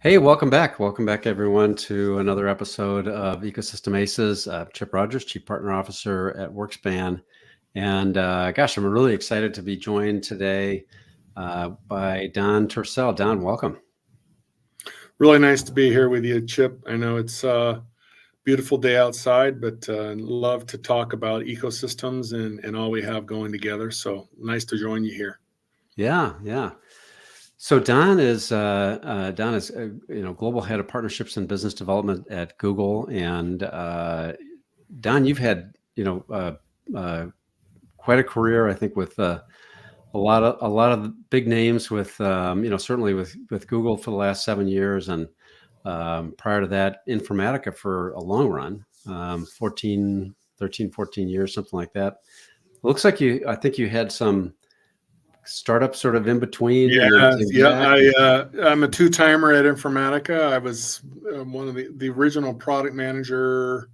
Hey, welcome back. Welcome back, everyone, to another episode of Ecosystem Aces. Chip Rodgers, Chief Partner Officer at WorkSpan. And gosh, I'm really excited to be joined today by Don Tirsell. Don, welcome. Really nice to be here with you, Chip. I know it's a beautiful day outside, but love to talk about ecosystems and all we have going together. So nice to join you here. Yeah. So Don is global head of partnerships and business development at Google. And Don, you've had quite a career, I think, with a lot of big names with certainly with Google for the last 7 years, and prior to that Informatica for a long run, 14 years, something like that. It looks like I think you had some startup sort of in between. I'm a two-timer at Informatica. I was one of the original product manager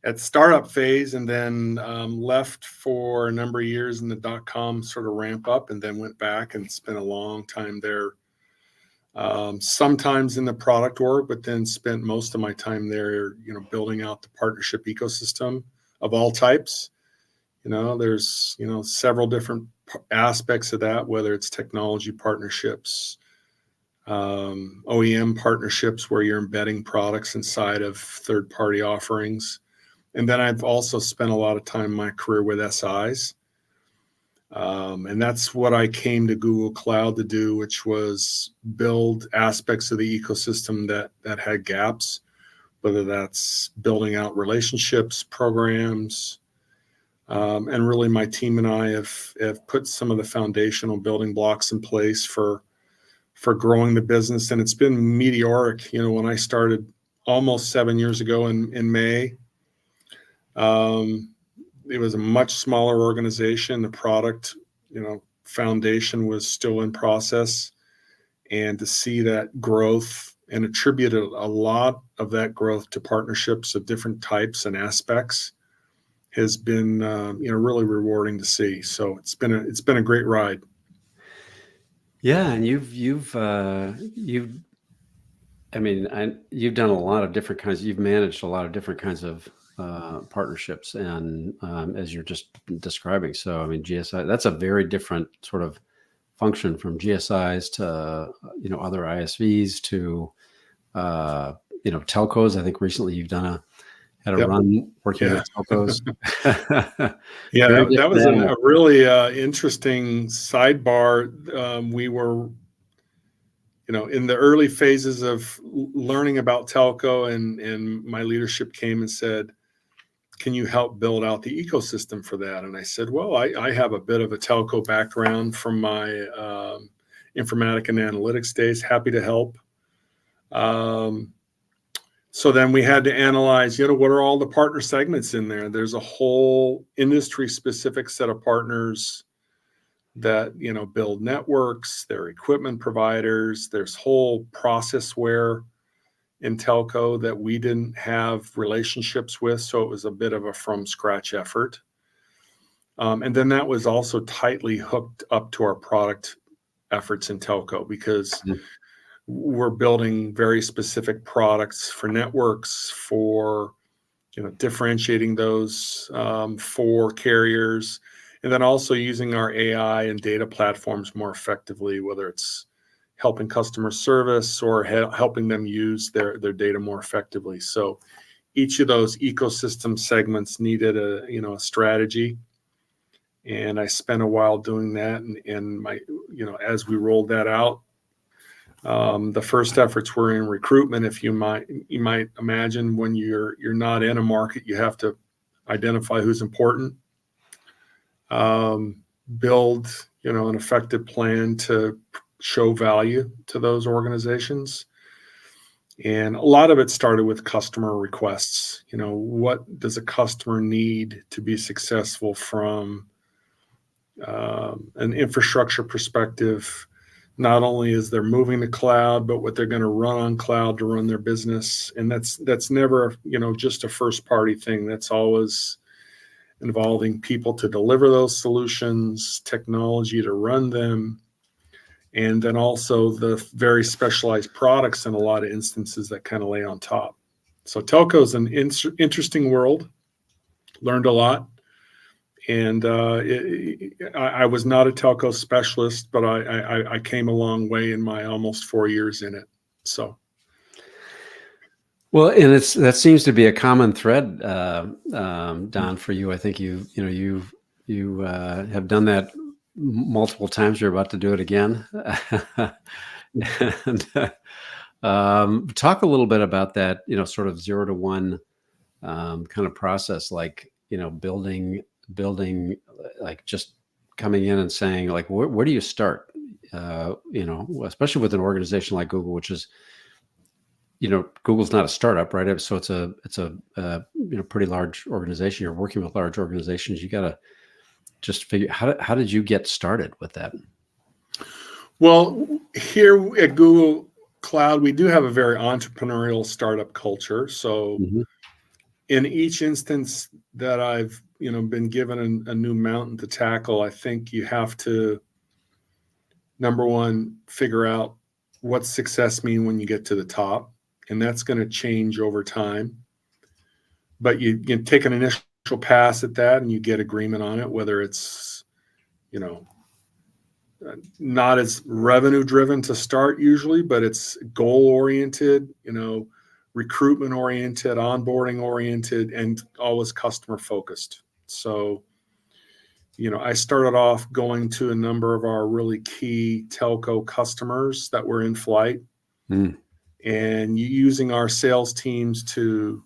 at startup phase, and then left for a number of years in the .com sort of ramp up, and then went back and spent a long time there. Sometimes in the product work, but then spent most of my time there, building out the partnership ecosystem of all types. There's, several different aspects of that, whether it's technology partnerships, OEM partnerships, where you're embedding products inside of third-party offerings. And then I've also spent a lot of time in my career with SIs. And that's what I came to Google Cloud to do, which was build aspects of the ecosystem that had gaps, whether that's building out relationships, programs. And really my team and I have put some of the foundational building blocks in place for growing the business. And it's been meteoric. When I started almost 7 years ago in May, it was a much smaller organization. The product, foundation was still in process, and to see that growth and attributed a lot of that growth to partnerships of different types and aspects has been, really rewarding to see. So it's been a great ride. Yeah, and you've done a lot of different kinds. You've managed a lot of different kinds of partnerships, and as you're just describing. So, GSI, that's a very different sort of function from GSIs to, other ISVs to, telcos. I think recently you've had a run working with telcos. Yeah, that was a really interesting sidebar. We were, in the early phases of learning about telco, and my leadership came and said, can you help build out the ecosystem for that? And I said, well, I have a bit of a telco background from my informatica and analytics days. Happy to help. So then we had to analyze, what are all the partner segments in there? There's a whole industry-specific set of partners that, build networks, they're equipment providers. There's whole processware in telco that we didn't have relationships with, so it was a bit of a from-scratch effort. And then that was also tightly hooked up to our product efforts in telco, because we're building very specific products for networks, for differentiating those for carriers, and then also using our AI and data platforms more effectively, whether it's helping customer service or helping them use their data more effectively. So each of those ecosystem segments needed a strategy, and I spent a while doing that. And my as we rolled that out, the first efforts were in recruitment. If you might imagine, when you're not in a market, you have to identify who's important, build an effective plan to show value to those organizations. And a lot of it started with customer requests. What does a customer need to be successful from an infrastructure perspective? Not only is they're moving to cloud, but what they're going to run on cloud to run their business. And that's never, just a first party thing. That's always involving people to deliver those solutions, technology to run them, and then also the very specialized products in a lot of instances that kind of lay on top. So telco is an interesting world. Learned a lot, and I was not a telco specialist, but I came a long way in my almost 4 years in it. So. Well, and that seems to be a common thread, Don, for you. I think you have done that multiple times. You're about to do it again. And talk a little bit about that, sort of 0 to 1 kind of process, like, building, like just coming in and saying, like, where do you start? Especially with an organization like Google, which is, Google's not a startup, right? So it's a pretty large organization. You're working with large organizations. You got to just figure how did you get started with that? Well, here at Google Cloud, we do have a very entrepreneurial startup culture. So in each instance that I've, been given a new mountain to tackle, I think you have to, number one, figure out what success mean when you get to the top. And that's going to change over time. But you take an initial pass at that and you get agreement on it, whether it's, not as revenue driven to start usually, but it's goal oriented, recruitment oriented, onboarding oriented, and always customer focused. So, I started off going to a number of our really key telco customers that were in flight and using our sales teams to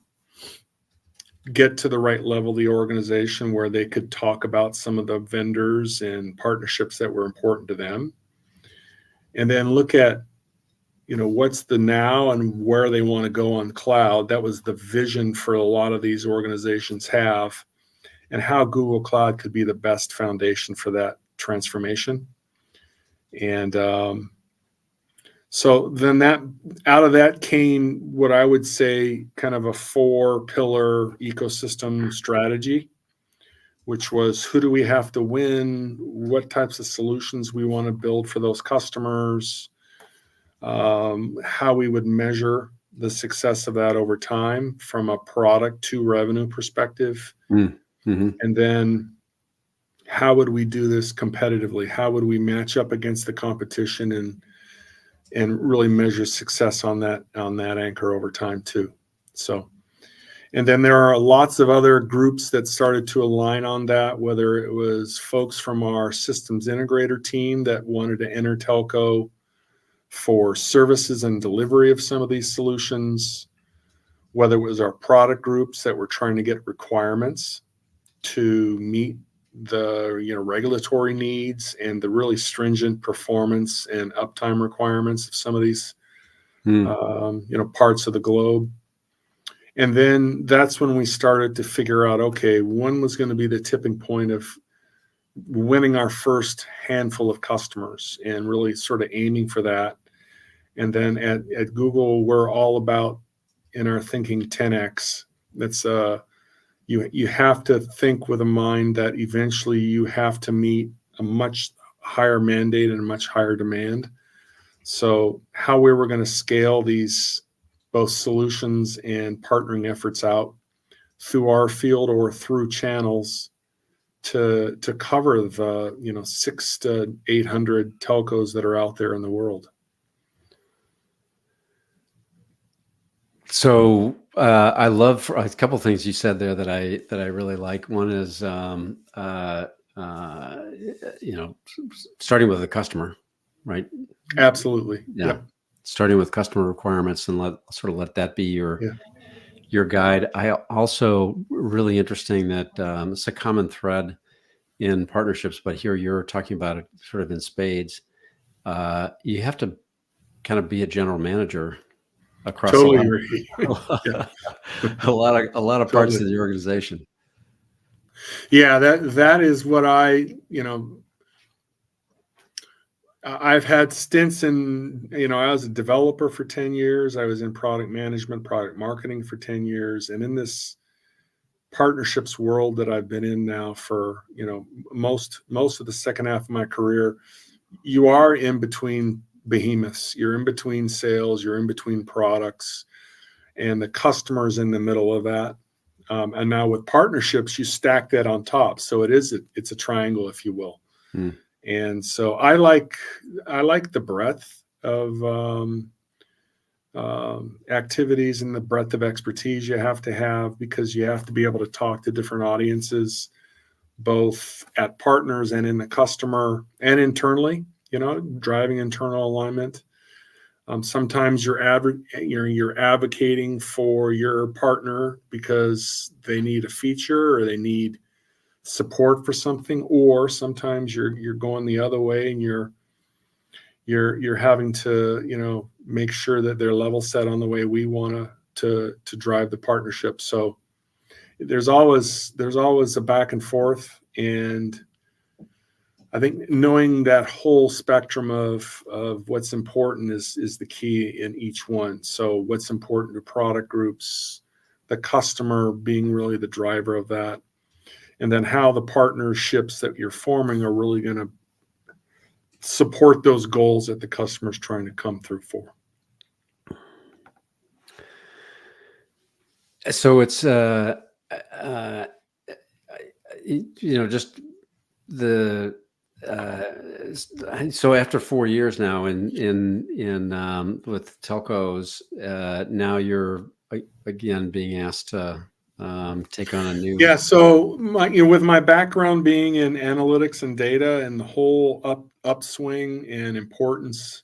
get to the right level of the organization where they could talk about some of the vendors and partnerships that were important to them. And then look at, what's the now and where they want to go on cloud. That was the vision for a lot of these organizations have, and how Google Cloud could be the best foundation for that transformation. And so then out of that came what I would say kind of a 4-pillar ecosystem strategy, which was who do we have to win, what types of solutions we want to build for those customers, how we would measure the success of that over time from a product to revenue perspective. And then how would we do this competitively? How would we match up against the competition and really measure success on that anchor over time too. So, and then there are lots of other groups that started to align on that, whether it was folks from our systems integrator team that wanted to enter telco for services and delivery of some of these solutions, whether it was our product groups that were trying to get requirements to meet the regulatory needs and the really stringent performance and uptime requirements of some of these parts of the globe. And then that's when we started to figure out, okay, when was going to be the tipping point of winning our first handful of customers and really sort of aiming for that. And then at Google, we're all about, in our thinking, 10x. That's you have to think with a mind that eventually you have to meet a much higher mandate and a much higher demand. So how we were going to scale these both solutions and partnering efforts out through our field or through channels to cover the 600 to 800 telcos that are out there in the world. So I love a couple of things you said there that I really like. One is starting with the customer, right? Absolutely. Yeah. Yep. Starting with customer requirements and let that be your guide. I also really interesting that it's a common thread in partnerships, but here you're talking about it sort of in spades. You have to kind of be a general manager across a lot of parts of the organization. Yeah, that is what I've had stints in, I was a developer for 10 years. I was in product management, product marketing for 10 years. And in this partnerships world that I've been in now for, most of the second half of my career, you are in between behemoths. You're in between sales, you're in between products, and the customer's in the middle of that. And now with partnerships, you stack that on top. So it's a triangle, if you will. Hmm. And so I like the breadth of activities and the breadth of expertise you have to have, because you have to be able to talk to different audiences, both at partners and in the customer and internally, driving internal alignment. Sometimes you're advocating for your partner because they need a feature or they need support for something, or sometimes you're going the other way and you're having to make sure that they're level set on the way we want to drive the partnership. So there's always a back and forth, and I think knowing that whole spectrum of what's important is the key in each one. So what's important to product groups, the customer being really the driver of that, and then how the partnerships that you're forming are really going to support those goals that the customer's trying to come through for. So it's just the so after 4 years now in with telcos, now you're again being asked to take on a new. Yeah. So with my background being in analytics and data and the whole upswing and importance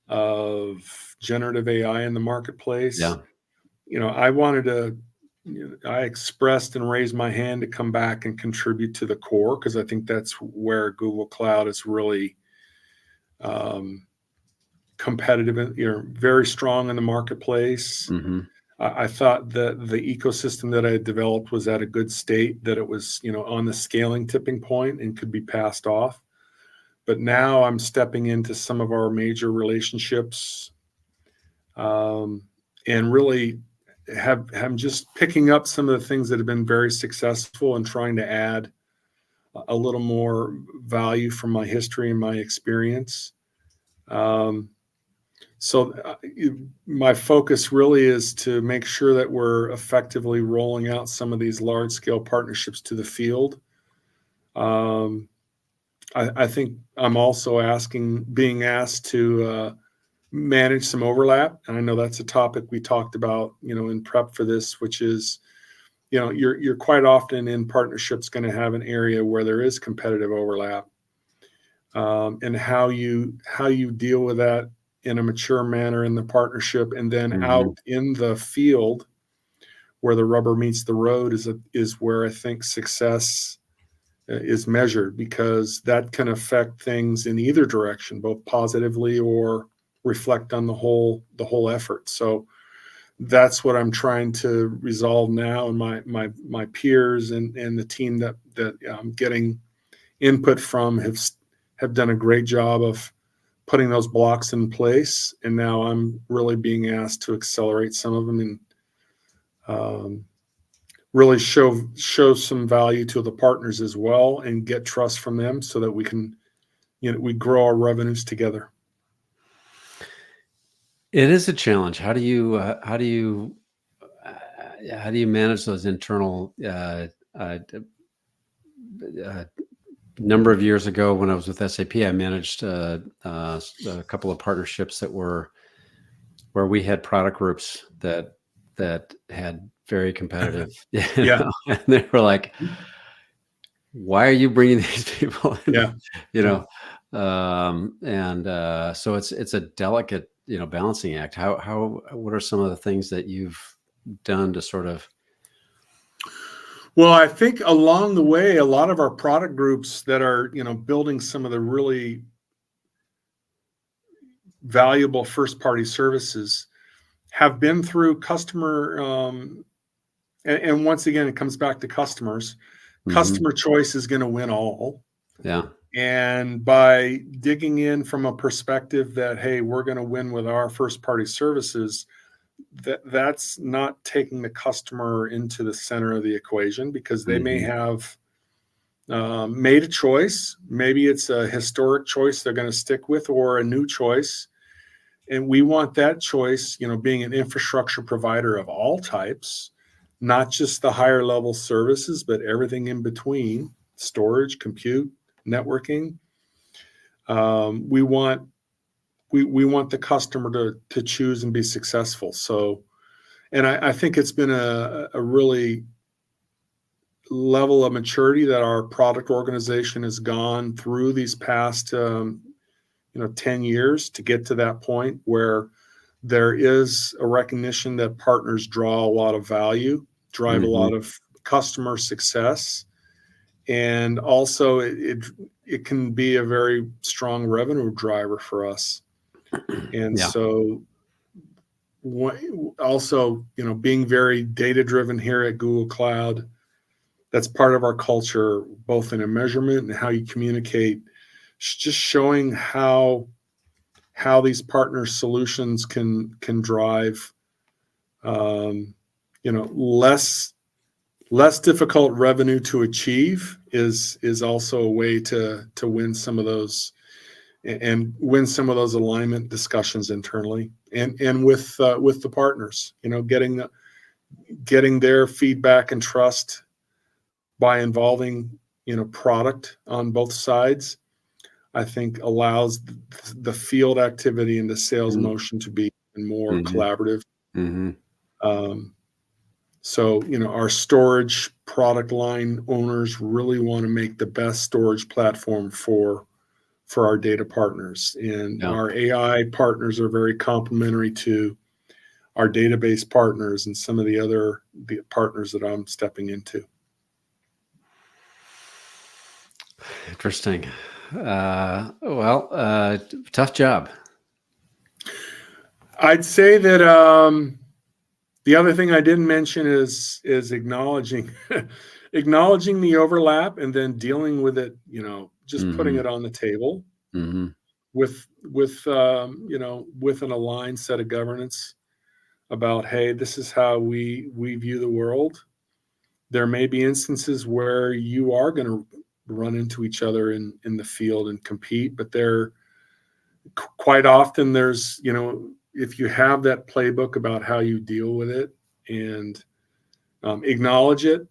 of generative AI in the marketplace, Yeah. I wanted to, I expressed and raised my hand to come back and contribute to the core, because I think that's where Google Cloud is really competitive and very strong in the marketplace. Mm-hmm. I thought that the ecosystem that I had developed was at a good state, that it was on the scaling tipping point and could be passed off. But now I'm stepping into some of our major relationships, and really I'm just picking up some of the things that have been very successful and trying to add a little more value from my history and my experience. So my focus really is to make sure that we're effectively rolling out some of these large scale partnerships to the field. I think I'm also being asked to manage some overlap. And I know that's a topic we talked about, in prep for this, which is, you're quite often in partnerships going to have an area where there is competitive overlap, and how you deal with that in a mature manner in the partnership, and then Mm-hmm. out in the field where the rubber meets the road is where I think success is measured, because that can affect things in either direction, both positively or reflect on the whole effort. So that's what I'm trying to resolve now, and my peers and the team that I'm getting input from have done a great job of putting those blocks in place, and now I'm really being asked to accelerate some of them and really show some value to the partners as well, and get trust from them so that we can we grow our revenues together. It is a challenge. How do you manage those internal? Number of years ago, when I was with SAP, I managed a couple of partnerships where we had product groups that had very competitive. Yeah. And they were like, "Why are you bringing these people in?" Yeah. So it's a delicate balancing act. What are some of the things that you've done to sort of? Well, I think along the way, a lot of our product groups that are, building some of the really valuable first-party services have been through customer, and once again, it comes back to customers. Mm-hmm. Customer choice is going to win all. Yeah. And by digging in from a perspective that, hey, we're going to win with our first-party services, that's not taking the customer into the center of the equation, because they may have made a choice. Maybe it's a historic choice they're going to stick with, or a new choice. And we want that choice, being an infrastructure provider of all types, not just the higher level services, but everything in between: storage, compute, networking. We want the customer to choose and be successful. So, and I think it's been a really level of maturity that our product organization has gone through these past 10 years to get to that point where there is a recognition that partners draw a lot of value, drive a lot of customer success, and also it can be a very strong revenue driver for us. And so also, being very data driven here at Google Cloud, that's part of our culture, both in a measurement and how you communicate, just showing how these partner solutions can drive less difficult revenue to achieve is also a way to win some of those and win some of those alignment discussions internally and with the partners, getting their feedback and trust by involving product on both sides, I think allows the field activity and the sales motion to be more collaborative. So, our storage product line owners really want to make the best storage platform for our data partners. And our AI partners are very complementary to our database partners and some of the partners that I'm stepping into. Interesting. Tough job. I'd say that the other thing I didn't mention is acknowledging the overlap and then dealing with it, just putting it on the table with an aligned set of governance about, hey, this is how we view the world. There may be instances where you are going to run into each other in the field and compete, but quite often there's, if you have that playbook about how you deal with it and acknowledge it,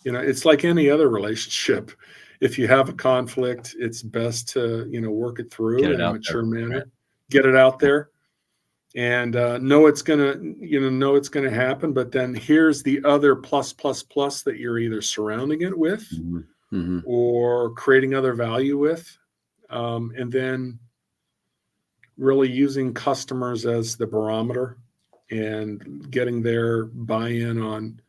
it's like any other relationship. If you have a conflict, it's best to, work it through in a mature manner, get it out there, and know it's gonna happen. But then here's the other plus that you're either surrounding it with or creating other value with, and then really using customers as the barometer and getting their buy-in on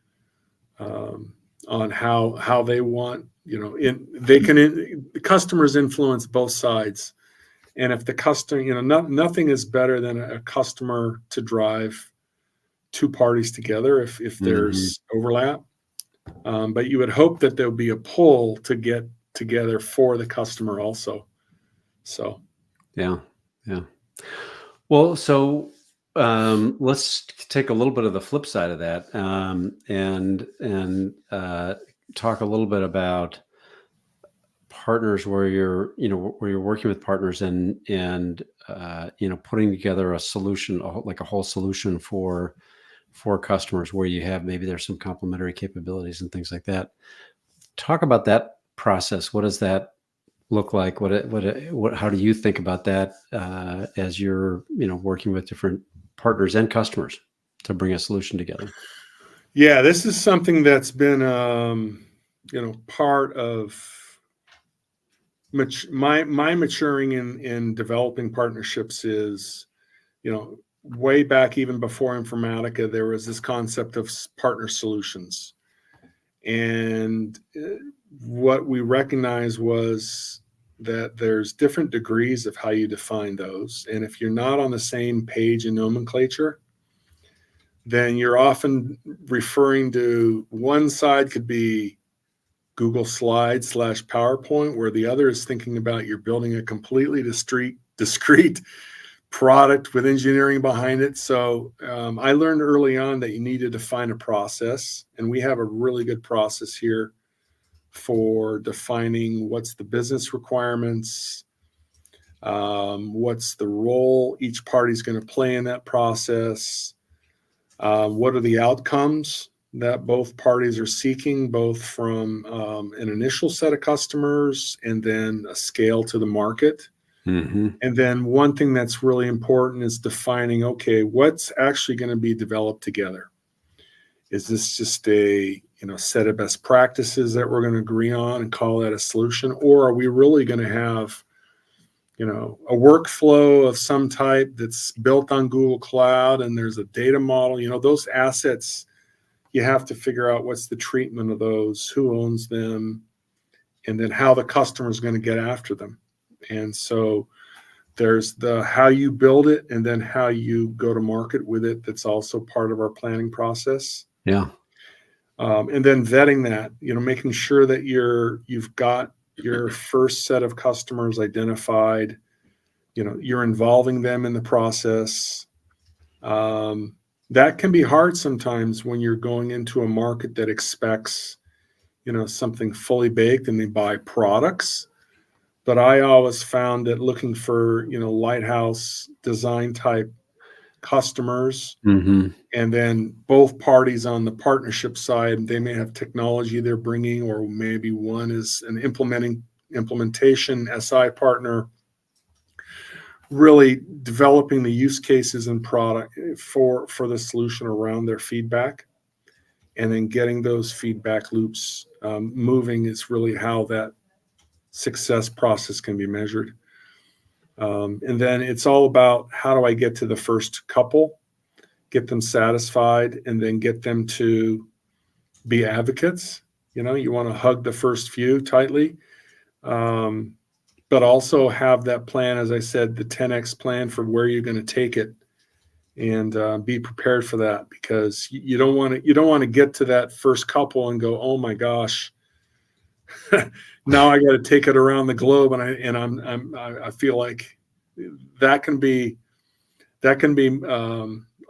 how they want, the customers influence both sides. And if the customer, nothing is better than a customer to drive two parties together if there's overlap. But you would hope that there'll be a pull to get together for the customer also. So, yeah. Well, so let's take a little bit of the flip side of that, and talk a little bit about partners where you're working with partners and putting together a solution, like a whole solution for customers where you have, maybe there's some complementary capabilities and things like that. Talk about that process. What does that look like? How do you think about that as you're working with different partners and customers to bring a solution together? Yeah, this is something that's been part of my maturing in developing partnerships. Is way back, even before Informatica, there was this concept of partner solutions, and what we recognized was that there's different degrees of how you define those. And if you're not on the same page in nomenclature, then you're often referring to one side could be Google Slides / PowerPoint, where the other is thinking about you're building a completely discrete product with engineering behind it. So I learned early on that you need to define a process, and we have a really good process here for defining what's the business requirements, what's the role each party's going to play in that process, what are the outcomes that both parties are seeking, both from an initial set of customers and then a scale to the market. Mm-hmm. And then one thing that's really important is defining, okay, what's actually going to be developed together? Is this just a set of best practices that we're going to agree on and call that a solution? Or are we really going to have a workflow of some type that's built on Google Cloud and there's a data model? Those assets, you have to figure out what's the treatment of those, who owns them, and then how the customer is going to get after them. And so there's the how you build it and then how you go to market with it. That's also part of our planning process. Yeah. And then vetting that, making sure that you've got your first set of customers identified, you're involving them in the process. That can be hard sometimes when you're going into a market that expects, something fully baked and they buy products. But I always found that looking for, lighthouse design type customers, Mm-hmm. and then both parties on the partnership side, they may have technology they're bringing, or maybe one is an implementation SI partner, really developing the use cases and product for the solution around their feedback, and then getting those feedback loops moving is really how that success process can be measured. And then it's all about how do I get to the first couple, get them satisfied, and then get them to be advocates. You want to hug the first few tightly, but also have that plan, as I said, the 10X plan for where you're going to take it, and be prepared for that, because you don't want to get to that first couple and go, oh my gosh, now I got to take it around the globe, and I feel like that can be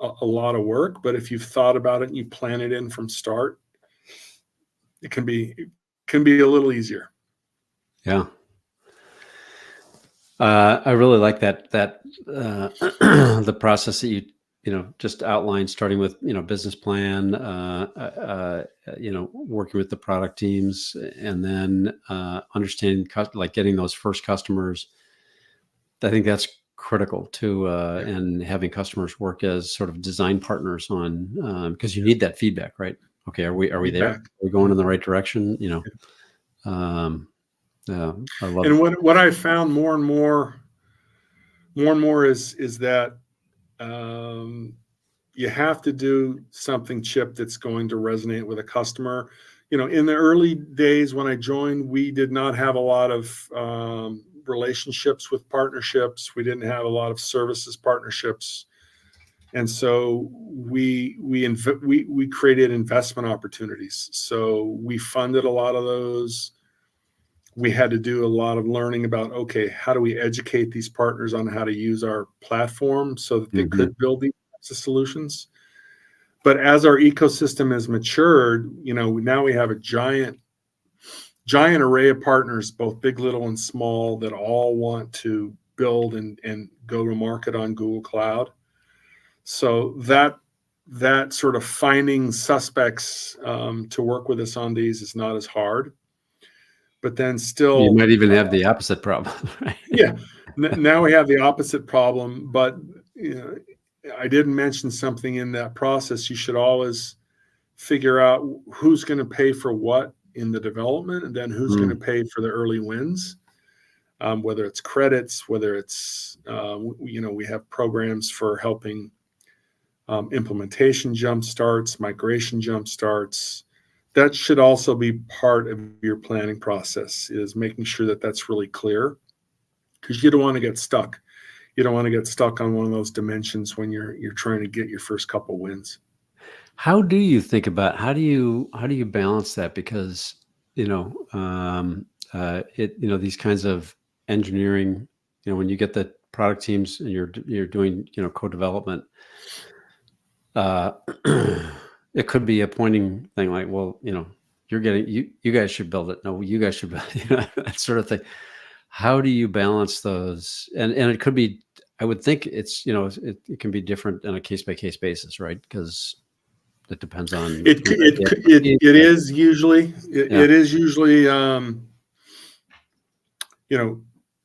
a lot of work. But if you've thought about it and you plan it in from start, it can be a little easier. Yeah. I really like that the process that you just outlined, starting with business plan, working with the product teams, and then understanding like getting those first customers. I think that's critical to and having customers work as sort of design partners on, because you need that feedback, right? Okay, are we there? Feedback. Are we going in the right direction? I love And it. what I found more and more is that you have to do something, Chip, that's going to resonate with a customer. In the early days when I joined, we did not have a lot of relationships with partnerships. We didn't have a lot of services partnerships. And so we created investment opportunities. So we funded a lot of those. We had to do a lot of learning about, okay, how do we educate these partners on how to use our platform so that they could build these types of solutions. But as our ecosystem has matured, now we have a giant array of partners, both big, little, and small, that all want to build and go to market on Google Cloud. So that sort of finding suspects to work with us on these is not as hard. But then still, you might even have the opposite problem. Right? Yeah. Now we have the opposite problem. But I didn't mention something in that process. You should always figure out who's going to pay for what in the development, and then who's going to pay for the early wins, whether it's credits, whether it's we have programs for helping implementation jump starts, migration jump starts. That should also be part of your planning process, is making sure that that's really clear, because you don't want to get stuck. You don't want to get stuck on one of those dimensions when you're trying to get your first couple wins. How do you think about how do you balance that? Because these kinds of engineering, when you get the product teams and you're doing co-development, it could be a pointing thing like, well, you're getting, you guys should build it. No, you guys should build it. That sort of thing. How do you balance those? And it could be, I would think it's, it can be different on a case by case basis, right? Because it depends on It is usually Yeah. it is usually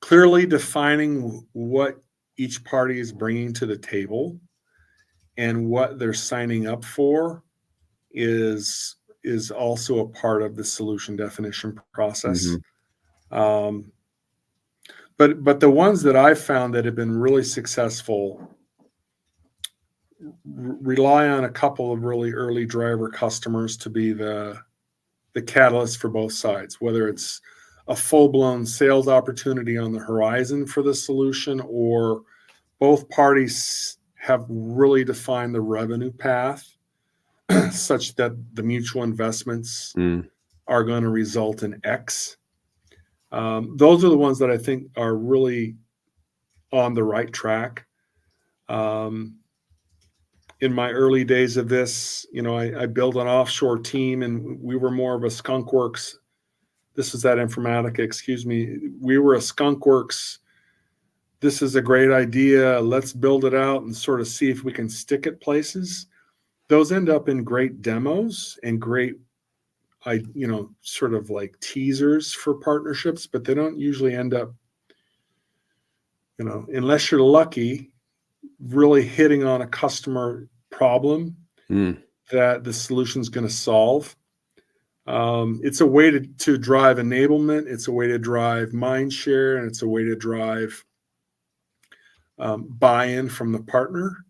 clearly defining what each party is bringing to the table and what they're signing up for is also a part of the solution definition process. Mhm. But the ones that I've found that have been really successful rely on a couple of really early driver customers to be the catalyst for both sides, whether it's a full-blown sales opportunity on the horizon for the solution, or both parties have really defined the revenue path such that the mutual investments are going to result in X. Those are the ones that I think are really on the right track. In my early days of this, I built an offshore team, and we were more of a skunkworks. This was that Informatica, excuse me. We were a skunkworks. This is a great idea. Let's build it out and sort of see if we can stick it places. Those end up in great demos and great, sort of like teasers for partnerships, but they don't usually end up, unless you're lucky, really hitting on a customer problem that the solution is going to solve. It's a way to drive enablement. It's a way to drive mind share, and it's a way to drive buy-in from the partner.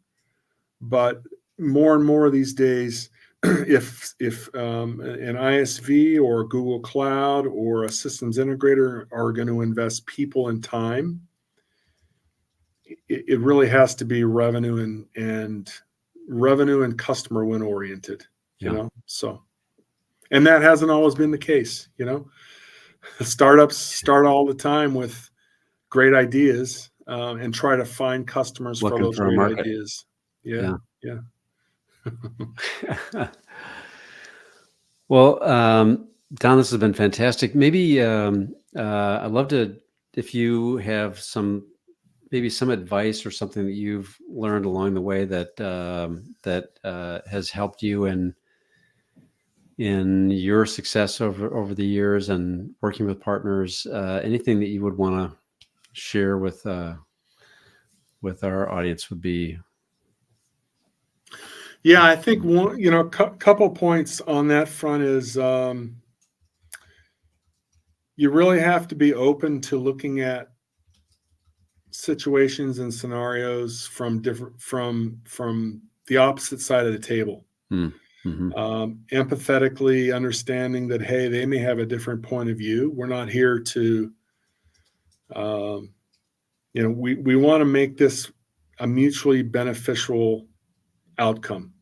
But more and more these days, if an ISV or Google Cloud or a systems integrator are going to invest people and time, it really has to be revenue and customer win oriented. So. And that hasn't always been the case. Startups start all the time with great ideas and try to find customers for those great ideas. Yeah. Well, Don, this has been fantastic. Maybe I'd love to, if you have maybe some advice or something that you've learned along the way that has helped you in your success over the years and working with partners, anything that you would want to share with our audience would be. Yeah, I think one, couple points on that front is you really have to be open to looking at situations and scenarios from the opposite side of the table. Empathetically understanding that, hey, they may have a different point of view. We're not here to, we want to make this a mutually beneficial outcome.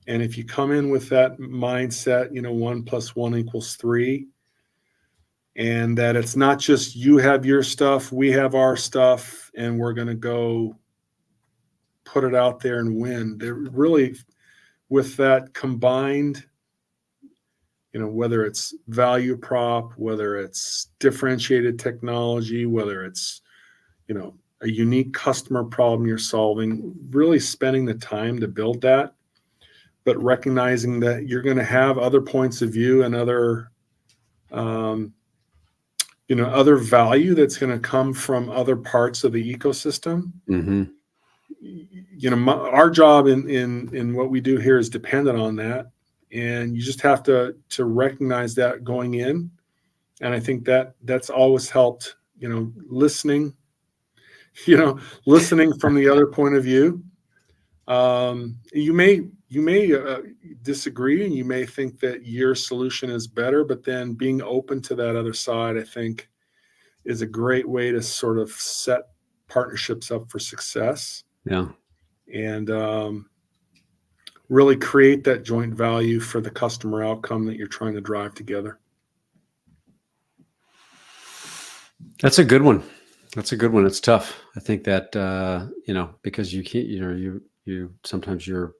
And if you come in with that mindset, 1 + 1 = 3, and that it's not just you have your stuff, we have our stuff, and we're going to go put it out there and win. They're really, with that combined, whether it's value prop, whether it's differentiated technology, whether it's, a unique customer problem you're solving, really spending the time to build that, but recognizing that you're going to have other points of view and other, other value that's going to come from other parts of the ecosystem. Our job in what we do here is dependent on that, and you just have to recognize that going in. And I think that's always helped. Listening from the other point of view. You may disagree, and you may think that your solution is better, but then being open to that other side, I think, is a great way to sort of set partnerships up for success. Yeah. And really create that joint value for the customer outcome that you're trying to drive together. That's a good one. It's tough. I think that, because you can't, you sometimes you're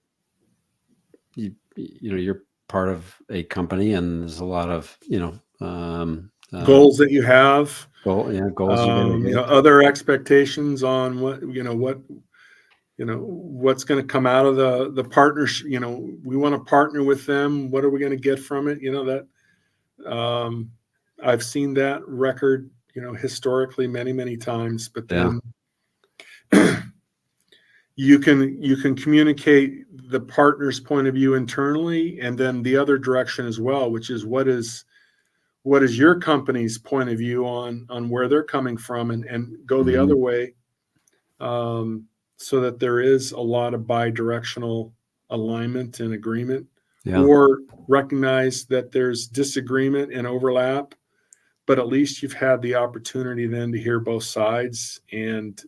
part of a company, and there's a lot of, Goals that you have, goals you got to hit. other expectations on what's going to come out of the partnership. We want to partner with them. What are we going to get from it? I've seen that record, historically many times, but then you can communicate the partner's point of view internally, and then the other direction as well, which is what is your company's point of view on where they're coming from, and go the other way, so that there is a lot of bi-directional alignment and agreement, or recognize that there's disagreement and overlap, but at least you've had the opportunity then to hear both sides and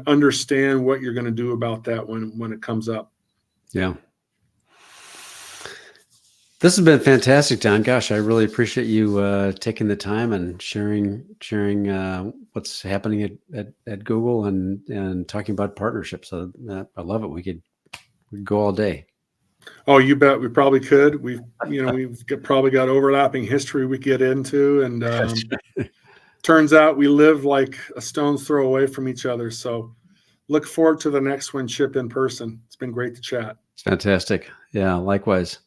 understand what you're going to do about that when it comes up. Yeah. This has been fantastic, Don. Gosh, I really appreciate you taking the time and sharing what's happening at Google and talking about partnerships. So I love it. We could go all day. Oh, you bet. We probably could. We've probably got overlapping history we get into, and turns out we live like a stone's throw away from each other. So look forward to the next one, Chip, in person. It's been great to chat. It's fantastic. Yeah, likewise.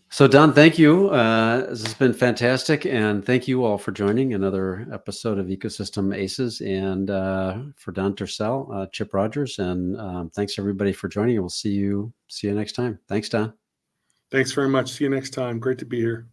So Don, thank you. This has been fantastic. And thank you all for joining another episode of Ecosystem Aces. And for Don Tirsell, Chip Rodgers, and thanks everybody for joining. And we'll see you next time. Thanks, Don. Thanks very much. See you next time. Great to be here.